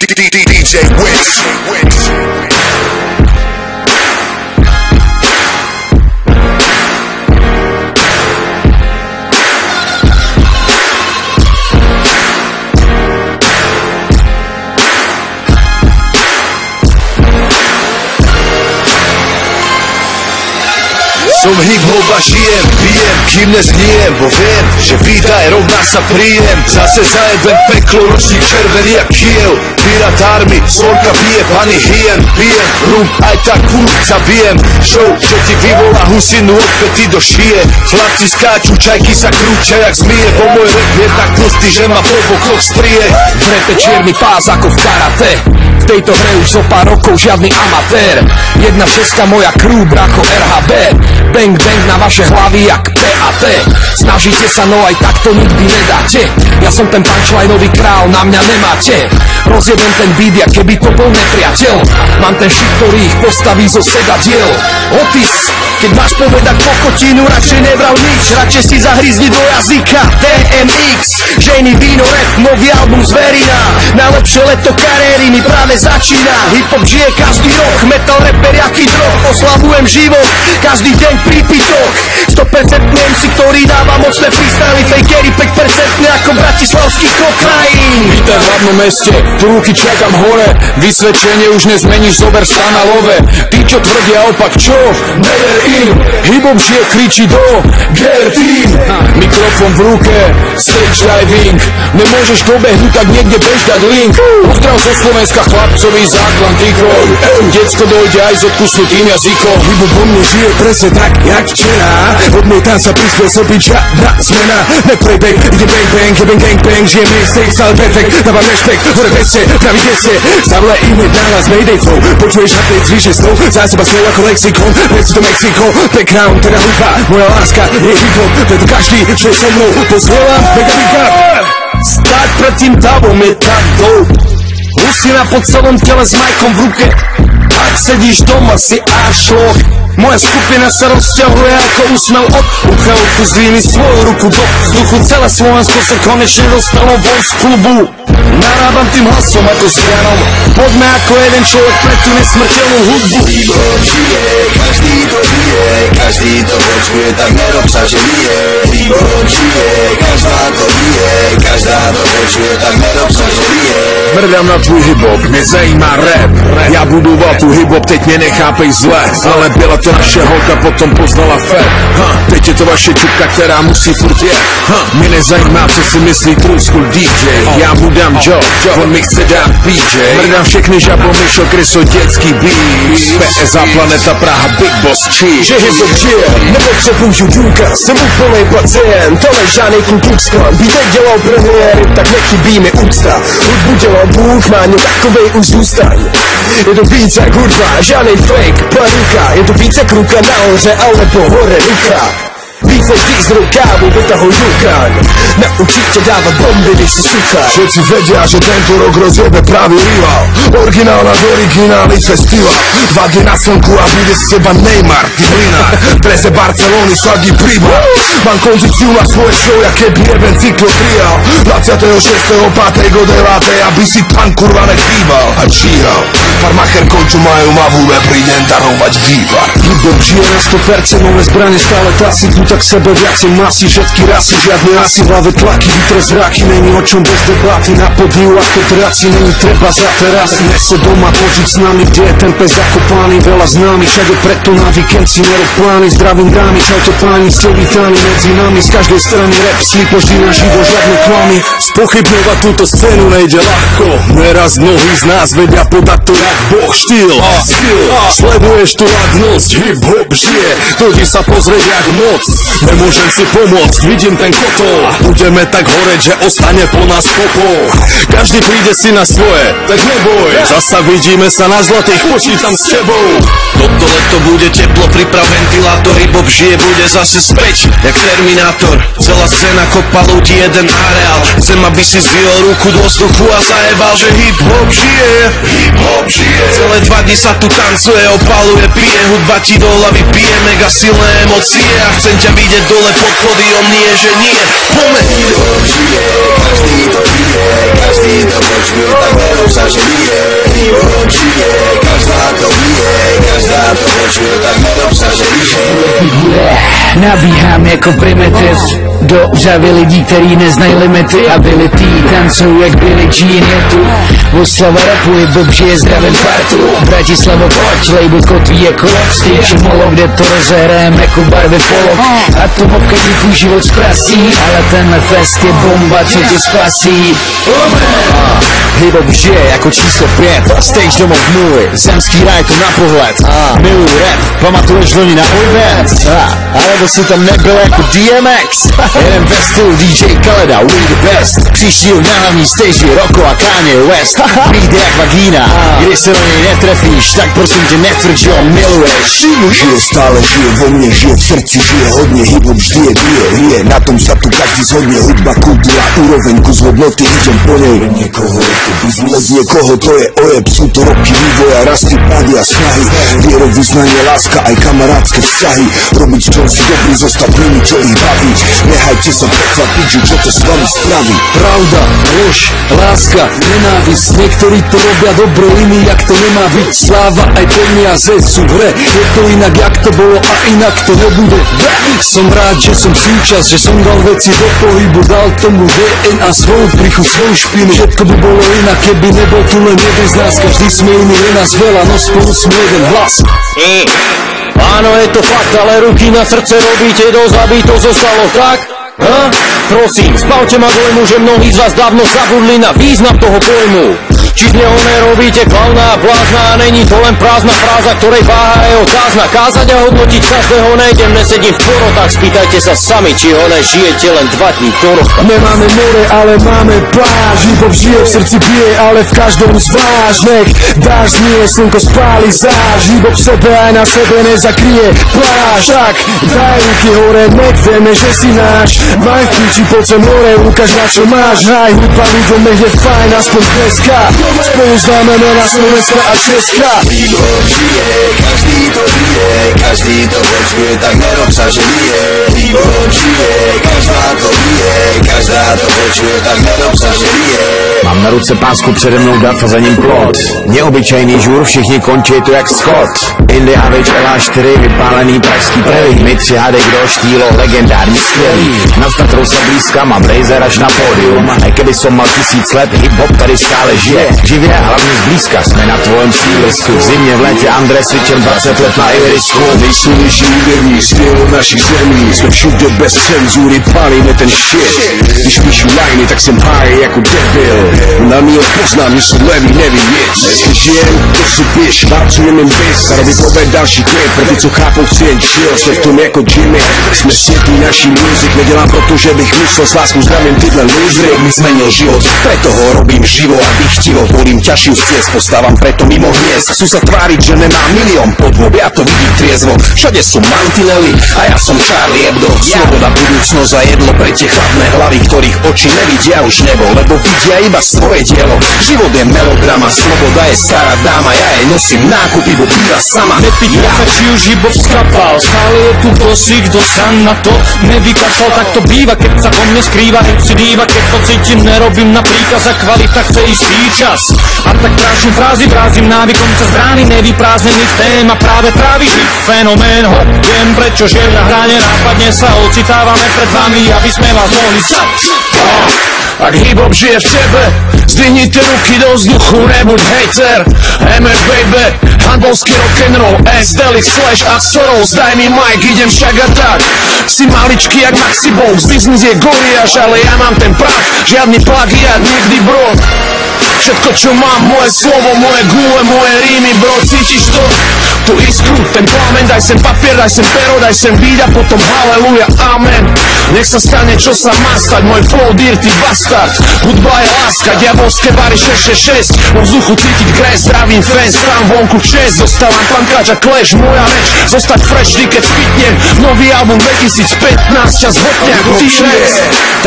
DJ Wix. Som hip-hop a žijem, pijem, kým neznijem, bo viem, že výdaj rovná sa príjem. Zase zajebem peklo, ročník červený jak Kiev. Pirát army, sorka bije, pani hyen. Pijem rum, aj tak zabijem. Show, čo ti vyvolá husinu od pety do šie. Chlapci skáču, čajky sa krúčia jak zmije. Bo môj rap je tak prostý, že ma po bokoch strie. V repe čierny pás ako v karate. V tejto hre už zo pár rokov žiadny amatér. 1.6 moja crew, brako RHB. Bang bang na vaše hlavy jak PAT. Snažíte sa, no aj tak to nikdy nedáte. Ja som ten punchlineový král, na mňa nemáte. Rozjebem ten beat, jak keby to bol nepriateľ. Mám ten shit, ktorý ich postaví zo sedadiel. Otis, keď máš povedať kokotinu, radšej nevral nič. Radšej si zahryzni do jazyka. DMX, žejný víno, rap, nový album Zverina. Najlepšie leto kariéry mi práve začína. Hip-hop žije každý rok, metal rapper jaký drog. Oslavujem život, každý deň prípitok. 100% MC, ktorý dáva mocné freestyly. Fakery 5% ako bratislavský kokain. Vítaj v hlavnom meste, tu ruky čakám hore. Vysvedčenie už nezmeníš, zober sa na love. Tí, čo tvrdia opak, čo? Never in. Hip-hop žije, kričí do Get in. Mikrofon v ruke, stage diving. Nemôžeš dobehnúť, tak niekde bež dať link. Pozdrav zo Slovenska, chlapcovi z Atlantikou. Decko dojde aj s odkusnutým jazykom. Hip-hop vo mne žije presne tak, jak včera. Odmietam sa prispôsobiť, žiadna zmena. Neprebek, ide bang bang, jebem gang bang. Žijem mixtape, stále perfekt, dávam rešpekt. Hore veste, praví dese, zavolaj e-mail na nás Mayday flow. Počuješ update z výše slov, zásoba slov ako lexikon. Preci to Mexiko, background, teda hudba. Moja láska je hip-hop, preto každý, čo je so mnou, pozvolám, mega big up. Stáť pred tým davom je tak dope. Husina po celom tele s majkom v ruke. Ak sedíš doma, si ašloch. Moja skupina sa rozťahuje ako úsmev od ucha. Zdvihni svoju ruku do vzduchu. Celé Slovensko sa konečne dostalo von z klubu. Narábam tým hlasom ako s pianom. Poďme ako jeden človek pre tú nesmrteľnú hudbu. Hip-hop žije, každý to žije, každý to počuje, tak nerob sa, že nie. Hip-hop žije, každá to žije, každá to počuje, tak nerob sa, že nie. Mrdám na tvůj hip-hop, mě zajímá rap. Já budoval tu hip-hop, teď mě nechápej zle. Ale byla to naše holka, potom poznala fat. Teď je to vaše čupka, která musí furt jet. Mě nezajímá, co si myslí true school DJ. Já mu dám job, on mi chce dát PJ. Mrdám všechny žabomy, šokryso, dětský beats. PSA, Planeta, Praha, Big Boss Chief. Že hip-hop žije, nepotřebuju důkaz. Jsem úplnej pacient, tohle žádnej kulturskan. Vítek dělal premiéry, tak nechybí mi úcta. Hudbu dělal Bůh, má ně takovej už zůstaň. Je to víc jak hudba, žádnej fake, paruka. Je to víc jak ruka nahoře, alebo hore ruka. Víc než díznou kávu, vytahuj Jukan. Naučí tě dávat bomby, když si suchá. Všetci vedia, že tento rok rozjebe pravý rival. Originál nad originálny festival. 2 dny na slnku a bude z seba Neymar, ty mlinár. Trese Barcelony, svadí príbal. Mám kondíciu na svoje show, jak keby jeden cyklo trial. 26.5. do 9. aby si pan kurva nechýbal a číhal. Farmacherkou, čo majú mavu, príde darovať vývar. Hip-hop žije na 100%, nové zbrane stále tasí. Tak sebe viacej masy, všetky rasy, žiadne asi v hlave tlaky, vytre zraky, není o čom bez debaty, na podiu ako draci, není treba za terasy, nese doma požiť s nami, kde je ten pes zakopaný, veľa známy, všade preto na víkend si nerob plány, zdravím dámy, čaute páni, ste vítaní medzi nami, z každej strany rap, slíp vždy na živo, žiadne klamy. Spochybňovať túto scénu nejde ľahko, neraz mnohí z nás vedia podať to jak boh štýl. Sleduješ tu ladnosť, hip-hop žije, dojdi sa pozrieť jak moc. Nemôžem si pomôcť, vidím ten kotol. Budeme tak horeť, že ostane po nás popol. Každý príde si na svoje, tak neboj. Zasa vidíme sa na zlatých, počítam s tebou. Toto leto bude teplo, priprav ventilátor. Hip-hop žije, bude zase späť, jak Terminátor. Celá scéna kopa ľudí, jeden areál. Chcem, aby si zvihol ruku do vzduchu a zajebal, že hip-hop žije. Hip-hop žije. Celé 2 dny sa tu tancuje, opaluje, pije. Hudba ti do hlavy pije, mega silné emócie. A chcem ťa vidieť dole pod pódium, nie, že nie. Poďme. Hip-hop žije, každý to žije, každý to počuje, tak nerob sa, že nie. počuje, tak nerob sa, že Nabíhám jako primitiv do řavy lidí, který neznají limity ability, tancují jak Billie Jean, je tu oslava rapu, je bob, že je zdravím partu. Bratislava pojď, label kotví jako rock, stage molo, kde to rozehrajem jako barvy polok. Atomovka ti tvůj život zprasí, ale tenhle fest je bomba, co tě spasí. Hip-hop žije jako číslo 5, stage domov nuly, zemský raj to na pohled. Miluju rap, pamatuješ loni na Oybands? Alebo si tam nebyl jako DMX? Jeden ve stylu DJ Khaleda, we the best. Příští rok na hlavní stage Rocko a Kanye West. Vyjde jak vagína, když se do něj netrefíš, tak prosím tě netvrď, že ho miluješ. Žije stále, žije vo mne, žije v srdci, žije hodně, hip-hop vždy je hrie, na tom sa tu každý zhodne, hudba, kultúra, úroveň, kus hodnoty, idem po nej. Pre niekoho je to biznes, niekoho to je ojeb, sú to roky vývoja, rasty, pády a snahy, vierovýznanie, láska, aj kamarátske vzťahy, robiť čo si dobrý, zostať nimi, čo ich baví, nehajte sa prekvapiť, že čo to s vami spraví. Pravda, lož, láska, nenávisť, niektorí to robia dobre, iní jak to nemá byť. Sláva aj peniaze sú v hre, je to inak jak to bolo a inak to nebude. Som rád, že som súčasť, že som dal veci do pohybu, dal tomu DNA svoju prichu, svoju špinu. Všetko by bolo inak, keby nebol tu len jeden z nás, každý sme iný, je nás veľa, no spolu sme jeden hlas. Áno, je to fakt, ale ruky na srdce robíte dosť, aby to zostalo tak? Prosím, spavte ma dojmu, že mnohí z vás dávno zabudli na význam toho pojmu. Či z neho nerobíte klauna a blázna a není to len prázdna fráza, ktorej váha je otázna. Kázať a hodnotiť každého nejdem, nesedím v porotách, spýtajte sa sami, či ho nežijete len 2 dní do roka. Nemáme more, ale máme pláž, hip-hop žije v srdci bije, ale v každom zvlášť. Nech dáš znie, slnko spáli záž, hip-hop v sebe aj na sebe nezakryje pláž. Tak daj ruky hore, nech vieme, že si náš, maj v píči, poď sem hore, ukáž na čo máš. Hraj hudba ľuďom, nech je fajn, aspoň dneska. Spolu znamená na Slovenska a Česka. Hip-hop žije, každý to vie, každý to počuje, tak nerob sa, že nie. Hip-hop žije, každá to vie, každá to počuje, tak nerob sa, že nie. Mám na ruce pásku, přede mnou dav a za ním plot. Neobyčejný žur, všichni končí to jak schod. Indy a več LA4, vypálený pražský previh. My 3 hádej, kdo štílo, legendární skvělý. Nad Tatrou se blízka, mám Razer až na pódium. Aj keby som mal 1000 let, hip-hop tady stále žije. Živě a hlavně zblízka, jsme na tvojom sílisku. V zimě v létě André Svičem 20 let na Iverisku. Nejsilnější úderní styl našich zemí, jsme všude bez cenzury, palíme ten shit. Když píšu liny, tak jsem high jako debil. Na mě poznám, že sú levý, nevím nic. Keď žijem, to si píš, pracujem jen bis. A robí poved další klip, pro ty, co chápou cien chill. Jsme v tom jako Jimmy, jsme světlí naší music. Nedělám proto, že bych myslel s láskou zdravím tyhle lúzry. Mi zmenil život, preto ho robím živo a dychtivo. Volím ťažšiu ciest, postávam preto mimo hniezd. Chcú sa tváriť, že nemám milión podôb, ja to vidím triezvo. Všade sú mantinely a ja som Charlie Hebdo. Sloboda, budúcnosť a jedlo pre tie chladné hlavy, ktorých oči nevidia už nebo, lebo vidia iba svoje dielo. Život je melodrama, sloboda je stará dáma, ja jej nosím nákupy, bo býva sama. Nepýtaj sa, či už hip-hop skapal, stále je tu kosí, kto sa na to nevykašľal. Tak to býva, keď sa po mne skrýva, keď si dýva, keď to cítim, nerobím na príkaz a kvalita chce istý čas. A tak trášim frázy, vrázim návykom cez brány nevyprázdnených tém a práve trávi žiť fenomén. Viem prečo, že na hrane nápadne sa ocitávame pred vami, aby sme vás mohli sať. Ak hip-hop žije v tebe, zdvihnite ruky do vzduchu, nebuď hejter. MF baby, handbolský rock'n'roll, S-Delix, Flash a Soros. Daj mi mic, idem však a tak. Si maličký jak Maxi Box, biznis je goriáš, ale ja mám ten prach. Žiadny plagiat, nikdy bro. Všetko čo mám, moje slovo, moje gule, moje rímy, bro, cítiš to? Tu iskru, ten plamen, daj sem papier, daj sem pero, daj sem beat a potom haleluja, amen. Nech sa stane, čo sa má stať, môj flow, dirty bastard. Hudba je láska, diabolské bary 666. Vo vzduchu cítiť gres, zdravím fans, tam vonku čest. Zostávam pankáč a clash, moja reč, zostať fresh, vždy keď spitnem. Nový album 2015, čas hotne ako T-Rex.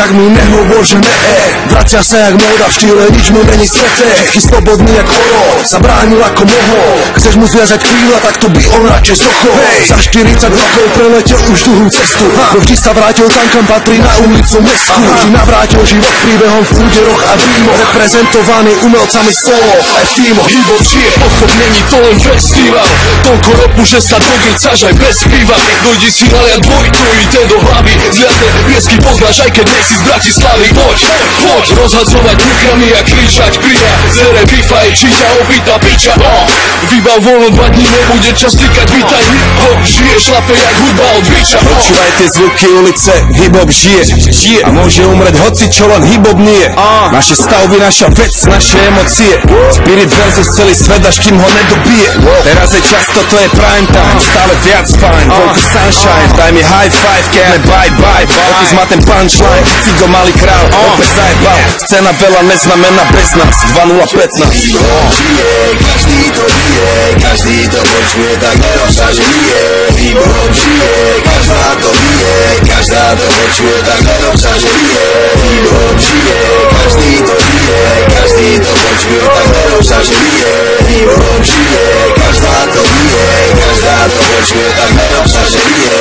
Tak mi nehovor, že ne, vracia sa jak móda v štýle, nič mu není svete. Všetky slobodný jak horor, sa bránil ako mohol. Chceš mu zviazať kríla, tak to by on radšej sochol. Za 40 rokov preletel už dlhú cestu, no vždy sa vrátil tam, kam patrí, na ulicu mesku. Vždy navrátil život príbehom v úderoch a dýmoch, reprezentovaný umelcami solo aj v tímoch. Hip-hop žije, pochop není to len festival, toľko ropu, že sa dogricaš aj bez piva. Dojdi si nalia dvojité do hlavy, zliaté piesky poznáš, aj keď nie si z Bratislavy. Poď rozhadzovať bukrami a kričať kria, zere Wi-Fi, či ťa opýta piča. Vybav voľno 2 dní, nebude čas týkať, vítaj. Hip-hop žije, šlape jak hudba od Viča. Počúvaj tie zvuky ulice, hip-hop žije a môže umrieť hoci čo, len hip-hop nie. Naše stavby, naša vec, naše emócie, Spirit versus celý svet, až kým ho nedobije. Teraz je čas, toto je prime time, stále viac fajn, focus sunshine, daj mi high five, keď me bye bye, opis má ten punchline, Cigo malý král, opäť zajebal, scéna veľa neznamená bez nás, 2015. Hip-hop žije, každý to vie, každý to počuje, tak nerob sa, že nie. Hip-hop žije, každá to vie, každá to počuje, tak nerob sa, že nie. Hip-hop žije, každý to vie, každý to počuje, tak nerob sa, že nie. Hip-hop žije, každá to vie, každá to počuje, tak nerob sa, že nie.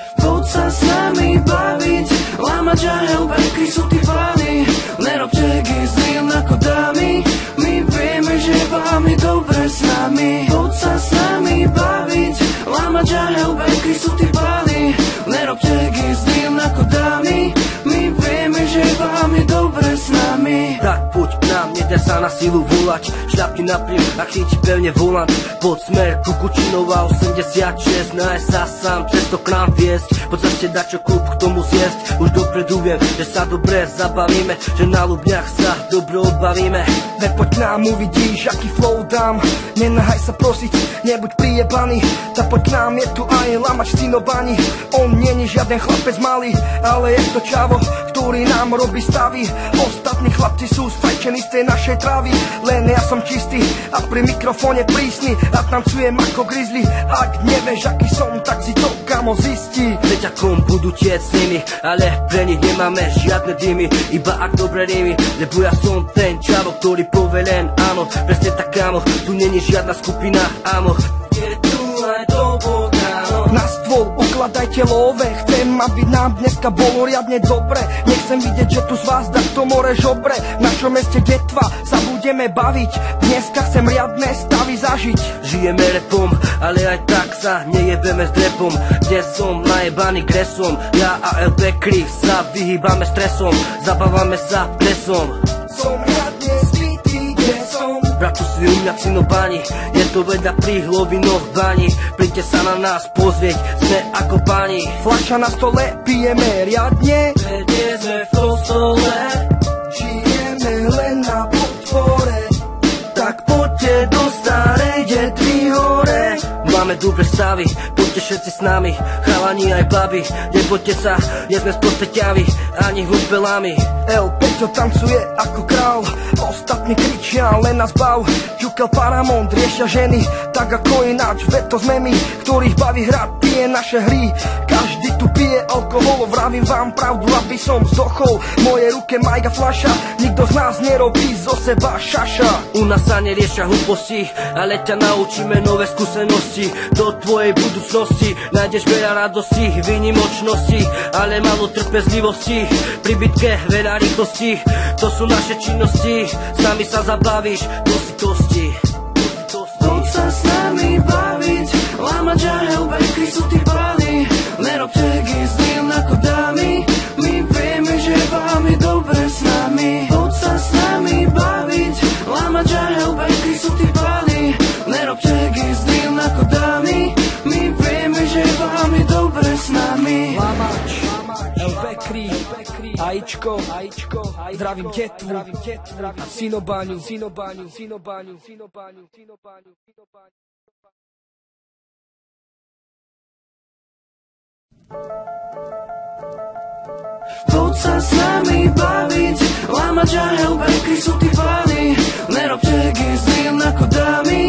Poď sa s nami baviť, lámať žahelbeky sú tí páni. Nerobte gizlím ako dámy, my vieme, že vám je dobre s nami. Poď sa s nami baviť, lámať žahelbeky sú tí páni. Nerobte gizlím ako dámy, my vieme, že vám je dobre s nami. Tak poď k nám, nedá sa na silu volať, šľapky napriem a chyť pevne volant. Poď smer Kukučinova 86, nájsť sa sám, cesto k nám viesť. Poď sa ste dať čo klub k tomu zjesť, už dopredu viem, že sa dobre zabavíme, že na Ľubňach sa dobre odbavíme. Veď poď k nám, uvidíš, aký flow dám, nenahaj sa prosiť, nebuď prijebaný. Tak poď k nám, je tu aj lamač Cinobani. On nie je žiaden chlapec malý, ale je to čavo, ktorý nám robí stavy. Ostatní chlapci sú sfajčení z tej našej trávy, len ja som čistý a pri mikrofóne prísny a tancujem ako grizzly. Ak nevieš, aký som, tak si to kamo zistí. Veďakom budú tiec s nimi, ale pre nich nemáme žiadne dymy, iba ak dobre rými. Lebo ja som ten čavo, ktorý povie len áno, presne tak kamo, tu není žiadna skupina ámo. Je tu aj dobo ráno. Na stôl ukladajte love, chcem, aby nám dneska bolo riadne dobre. Nechcem vidieť, že tu z vás dá to more žobre. V našom meste detva sa budeme baviť, dneska chcem riadne stavy zažiť. Žijeme repom, ale aj tak sa nejebeme s drepom. Kde som najebaný gresom, ja a LP Kri sa vyhýbame stresom, zabávame sa plesom. Som riadne zbytý, kde som. Bratu si u mňa Cinobani, je to vedľa pri Hlovinoch bani. Príďte sa na nás pozrieť, sme ako páni. Fľaša na stole, pijeme riadne, Nie sme v kostole, žijeme len na podpore. tak poďte do starej detvy hore. Máme dobré stavy, poďte všetci s nami, chalani aj baby, nebojte sa, nie sme sproste ťavy, ani hlupelami. El Peťo tancuje ako král, ostatní kričia, len nás bav. Čukel Paramount, riešia ženy, tak ako ináč, veď to sme my, ktorých baví hrať, pije naše hry. Každý tu pije alkohol, vravím vám pravdu, aby som vzdochol. V mojej ruke majga fľaša, nikto z nás nerobí zo seba šaša. U nás sa neriešia hlúposti, ale ťa naučíme nové skúsenosti. Do tvojej budúcnosti nájdeš veľa radosti, výnimočnosti, ale malo trpezlivosti. Pri bitke veľa rýchlosti, to sú naše činnosti, s nami sa zabavíš, to si tosti. Poď sa s nami baviť, lámať žahelbeky sú tí páni. Nerobte gizlím ako dámy, my vieme, že vám je dobre s nami. Poď sa s nami baviť, lámať žahelbeky sú tí páni. Nerobte gizlím ako dámy, my vieme, že vám je dobre s nami. Lamač, LP Kri, Ajičko, zdravím tetvu, Cinobaniu. Poď sa s nami baviť, lámať žahelbeky sú tí páni. Nerobte gizlím ako dámy,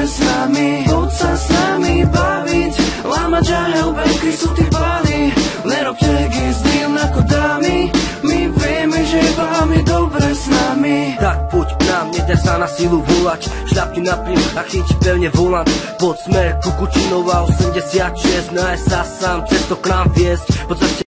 s nami, poď sa s nami baviť. Lámať žahelbenky sú tí páni, nerobte gizdil ako dámy. My vieme, že vám je dobre s nami. Tak poď k nám, nedaj sa na silu volať, šľapni na plyn a chyť pevne volant. Poď smer Kukučinová 86, nájsť sa sám, cesto k nám viesť, poď